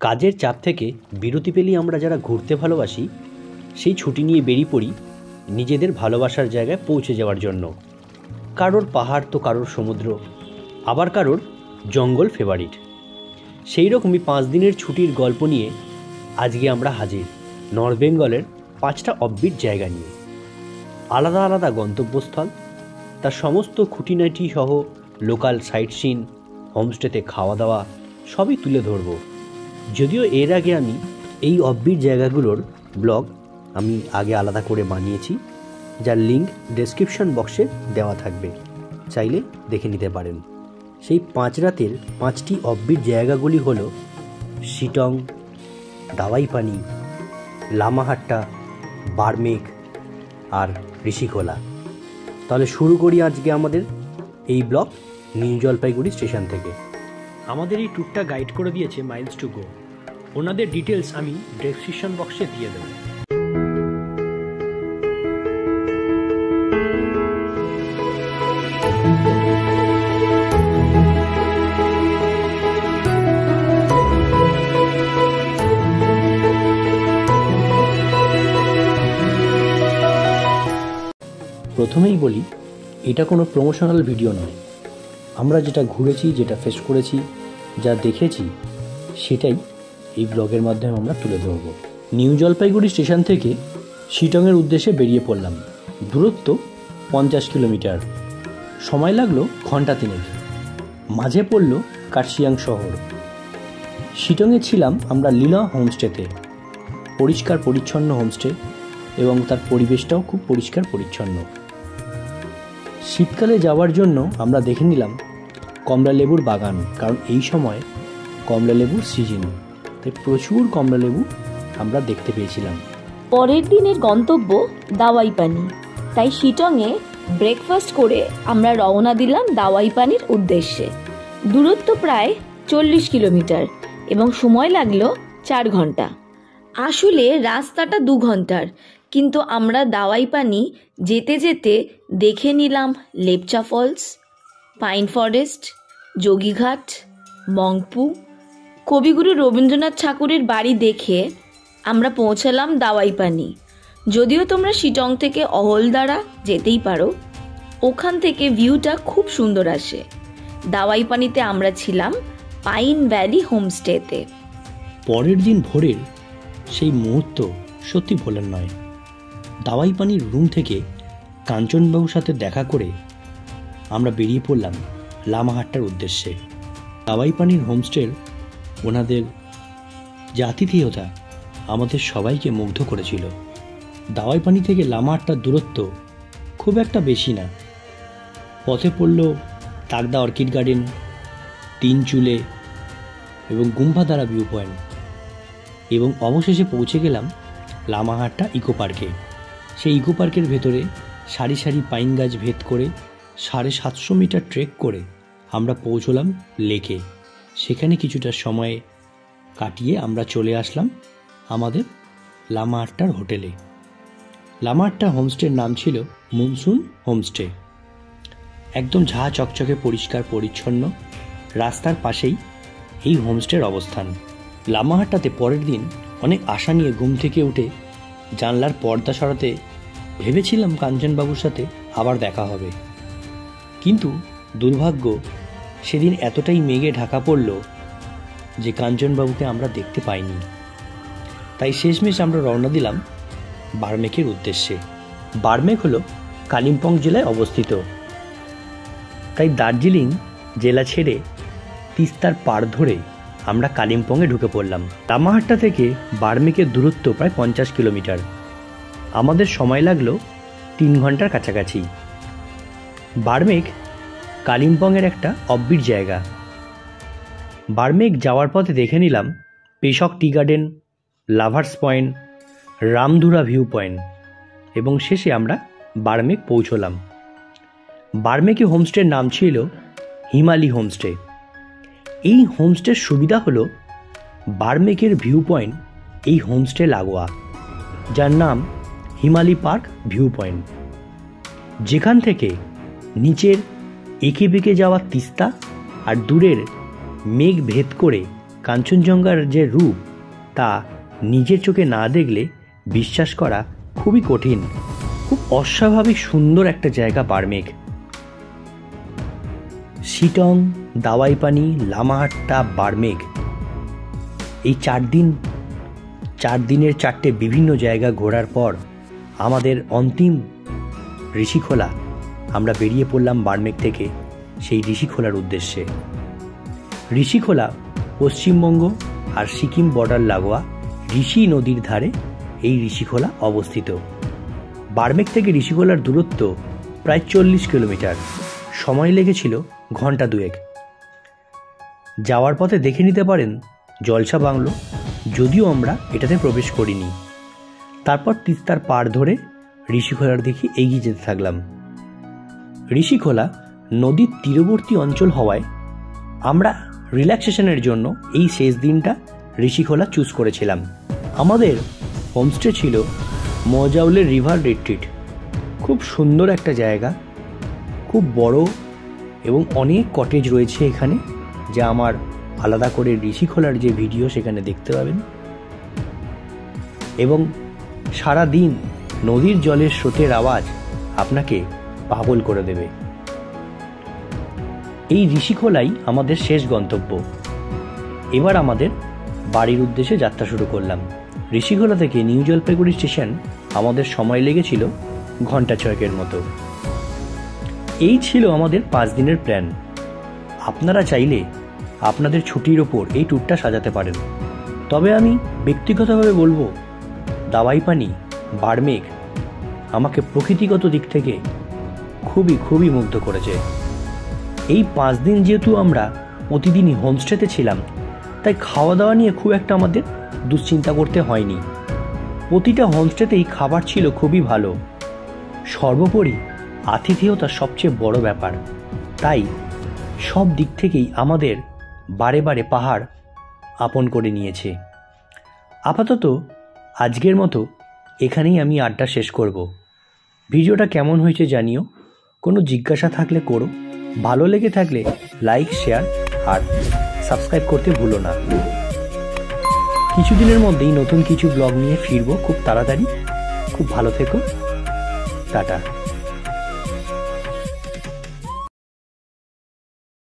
কাজের চাপ থেকে বিরতি পেলেই আমরা যারা ঘুরতে ভালোবাসি সেই ছুটি নিয়ে বেরিয়ে পড়ি নিজেদের ভালোবাসার জায়গায় পৌঁছে যাওয়ার জন্য। কারোর পাহাড় তো কারোর সমুদ্র, আবার কারোর জঙ্গল ফেভারিট। সেই রকমই 5 দিনের ছুটির গল্প নিয়ে আজকে আমরা হাজির নর্থ বেঙ্গলের 5টা অফবিট জায়গা নিয়ে। আলাদা আলাদা গন্তব্যস্থল, তার সমস্ত খুঁটিনাটি সহ লোকাল সাইট সিন, হোমস্টেতে খাওয়া দাওয়া সবই তুলে ধরব। যদিও এর আগে আমি এই অফবিট জায়গাগুলোর ব্লগ আমি আগে আলাদা করে বানিয়েছি, যার লিঙ্ক ডেসক্রিপশন বক্সে দেওয়া থাকবে, চাইলে দেখে নিতে পারেন। সেই 5 রাতের 5টি অফবিট জায়গাগুলি হলো শিটং, দাওয়াইপানি, লামাহাট্টা, বার্মেক আর ঋষিখোলা। তাহলে শুরু করি আজকে আমাদের এই ব্লগ নিউ জলপাইগুড়ি স্টেশন থেকে। আমাদের এই ট্যুরটা গাইড করে দিয়েছে মাইলস টু গো। ওনাদের ডিটেলস আমি ডেসক্রিপশন বক্সে দিয়ে দেবো। প্রথমেই বলি, এটা কোনো প্রমোশনাল ভিডিও নয়। আমরা যেটা ঘুরেছি, যেটা ফেস করেছি, যা দেখেছি, সেটাই এই ব্লগের মাধ্যমে আমরা তুলে ধরব। নিউ জলপাইগুড়ি স্টেশন থেকে শিটংয়ের উদ্দেশ্যে বেরিয়ে পড়লাম। দূরত্ব 50 কিলোমিটার, সময় লাগলো ঘন্টা 3। মাঝে পড়ল কার্শিয়াং শহর। শিটংয়ে ছিলাম আমরা লীলা হোমস্টেতে। পরিষ্কার পরিচ্ছন্ন হোমস্টে এবং তার পরিবেশটাও খুব পরিষ্কার পরিচ্ছন্ন। শীতকালে যাওয়ার জন্য আমরা দেখে নিলাম কমলালেবুর বাগান, কারণ এই সময় কমলালেবুর সিজন, তাই প্রচুর কমলালেবু আমরা দেখতে পেয়েছিলাম। পরের দিনের গন্তব্য দাওয়াইপানি, তাই শিটংয়ে ব্রেকফাস্ট করে আমরা রওনা দিলাম দাওয়াইপানির উদ্দেশ্যে। দূরত্ব প্রায় 40 কিলোমিটার এবং সময় লাগলো 4 ঘন্টা। আসলে রাস্তাটা 2 ঘন্টার, কিন্তু আমরা দাওয়াইপানি যেতে যেতে দেখে নিলাম Lepcha falls, pine forest, Jogighat, Mungpoo. Kabiguru Rabindranath ঠাকুরের বাড়ি দেখে আমরা পৌঁছালাম দাওয়াইপানি। যদিও তোমরা শিটং থেকে অহলদারা যেতেই পারো, ওখান থেকে ভিউটা খুব সুন্দর আসে। দাওয়াইপানিতে আমরা ছিলাম পাইন ভ্যালি হোমস্টেতে। পরের দিন ভোরের সেই মুহূর্ত সত্যি ভোলার নয়। দাওয়াইপানির রুম থেকে কাঞ্চনবাবুর সাথে দেখা করে আমরা বেরিয়ে পড়লাম লামাহাট্টার উদ্দেশ্যে। দাওয়াইপানির হোমস্টের ওনাদের যে আতিথেয়তা আমাদের সবাইকে মুগ্ধ করেছিল। দাওয়াইপানি থেকে লামাহাট্টার দূরত্ব খুব একটা বেশি না। পথে পড়ল তাগদা অর্কিড গার্ডেন, 3 চুলে এবং গুম্বাধারা ভিউ পয়েন্ট, এবং অবশেষে পৌঁছে গেলাম লামাহাট্টা ইকো পার্কে। সেই ইকো পার্কের ভেতরে সারি সারি পাইন গাছ ভেদ করে 750 মিটার ট্রেক করে আমরা পৌঁছলাম লেকে। সেখানে কিছুটা সময় কাটিয়ে আমরা চলে আসলাম আমাদের লামাহাট্টার হোটেলে। লামাহাট্টা হোমস্টের নাম ছিল মনসুন হোমস্টে। একদম ঝা চকচকে পরিষ্কার পরিচ্ছন্ন, রাস্তার পাশেই এই হোমস্টের অবস্থান। লামাহাট্টাতে পরের দিন অনেক আশা নিয়ে ঘুম থেকে উঠে জানলার পর্দা সরাতে ভেবেছিলাম কাঞ্চনবাবুর সাথে আবার দেখা হবে, কিন্তু দুর্ভাগ্য সেদিন এতটাই মেঘে ঢাকা পড়ল যে কাঞ্চনবাবুকে আমরা দেখতে পাইনি। তাই শেষমেশ আমরা রওনা দিলাম বার্মেকের উদ্দেশ্যে। বার্মেক হলো কালিম্পং জেলায় অবস্থিত, তাই দার্জিলিং জেলা ছেড়ে তিস্তার পাড় ধরে আমরা কালিম্পংয়ে ঢুকে পড়লাম। লামাহাট্টা থেকে বার্মেকের দূরত্ব প্রায় 50 কিলোমিটার। আমাদের সময় লাগলো 3 ঘন্টার কাছাকাছি। বার্মেক কালিম্পংয়ের একটা অফবিট জায়গা। বার্মেক যাওয়ার পথে দেখে নিলাম Peshok tea garden, lovers point, Ramdhura view point, এবং শেষে আমরা বার্মেক পৌঁছলাম। বার্মেকে হোমস্টের নাম ছিল হিমালি হোমস্টে। এই হোমস্টের সুবিধা হলো বার্মেকের ভিউ পয়েন্ট এই হোমস্টে লাগোয়া, যার নাম হিমালি পার্ক ভিউ পয়েন্ট, যেখান থেকে নিচের এঁকে বেঁকে যাওয়া তিস্তা আর দূরের মেঘ ভেদ করে কাঞ্চনজঙ্ঘার যে রূপ তা নিজের চোখে না দেখলে বিশ্বাস করা খুবই কঠিন। খুব অস্বাভাবিক সুন্দর একটা জায়গা বার্মেক। শিটং, দাওয়াইপানি, লামাহাট্টা, বার্মেক, এই 4 দিনের 4টে বিভিন্ন জায়গা ঘোরার পর আমাদের অন্তিম ঋষিখোলা আমরা বেরিয়ে পড়লাম বার্মেক থেকে সেই ঋষিখোলার উদ্দেশ্যে। ঋষিখোলা পশ্চিমবঙ্গ আর সিকিম বর্ডার লাগোয়া ঋষি নদীর ধারে এই ঋষিখোলা অবস্থিত। বার্মেক থেকে ঋষিখোলার দূরত্ব প্রায় 40 কিলোমিটার। সময় লেগেছিল ঘন্টা 2। যাওয়ার পথে দেখে নিতে পারেন জলসা বাংলো, যদিও আমরা এটাতে প্রবেশ করিনি। তারপর তিস্তার পাড় ধরে ঋষিখোলার দিকে এগিয়ে যেতে থাকলাম। ঋষিখোলা নদীর তীরবর্তী অঞ্চল হওয়ায় আমরা রিল্যাক্সেশনের জন্য এই শেষ দিনটা ঋষিখোলা চুজ করেছিলাম। আমাদের হোমস্টে ছিল মজাউলের রিভার রিট্রিট। খুব সুন্দর একটা জায়গা, খুব বড় এবং অনেক কটেজ রয়েছে এখানে, যা আমার আলাদা করে ঋষিখোলার যে ভিডিও সেখানে দেখতে পাবেন। এবং সারা দিন নদীর জলের স্রোতের আওয়াজ আপনাকে পাগল করে দেবে। এই ঋষিখোলাই আমাদের শেষ গন্তব্য। এবার আমাদের বাড়ির উদ্দেশ্যে যাত্রা শুরু করলাম। ঋষিখোলা থেকে নিউ জলপাইগুড়ি স্টেশন আমাদের সময় লেগেছিল ঘন্টা 6 মতো। এই ছিল আমাদের 5 দিনের প্ল্যান। আপনারা চাইলে আপনাদের ছুটির ওপর এই ট্যুরটা সাজাতে পারেন। তবে আমি ব্যক্তিগতভাবে বলবো, দাওয়াইপানি, বার্মেক আমাকে প্রকৃতিগত দিক থেকে খুবই মুগ্ধ করেছে। এই 5 দিন যেহেতু আমরা প্রতিদিনই হোমস্টেতে ছিলাম, তাই খাওয়া দাওয়া নিয়ে খুব একটা আমাদের দুশ্চিন্তা করতে হয়নি। প্রতিটা হোমস্টেতেই খাবার ছিল খুবই ভালো। সর্বোপরি আতিথেয়তা সবচেয়ে বড় ব্যাপার, তাই সব দিক থেকেই আমাদের বারে বারে পাহাড় আপন করে নিয়েছে। আপাতত আজকের মতো এখানেই আমি আড্ডা শেষ করব। ভিডিওটা কেমন হয়েছে জানিও, কোনো জিজ্ঞাসা থাকলে করো। ভালো লেগে থাকলে লাইক, শেয়ার আর সাবস্ক্রাইব করতে ভুলো না। কিছুদিনের মধ্যেই নতুন কিছু ব্লগ নিয়ে ফিরবো খুব তাড়াতাড়ি। খুব ভালো থেকো, টাটা।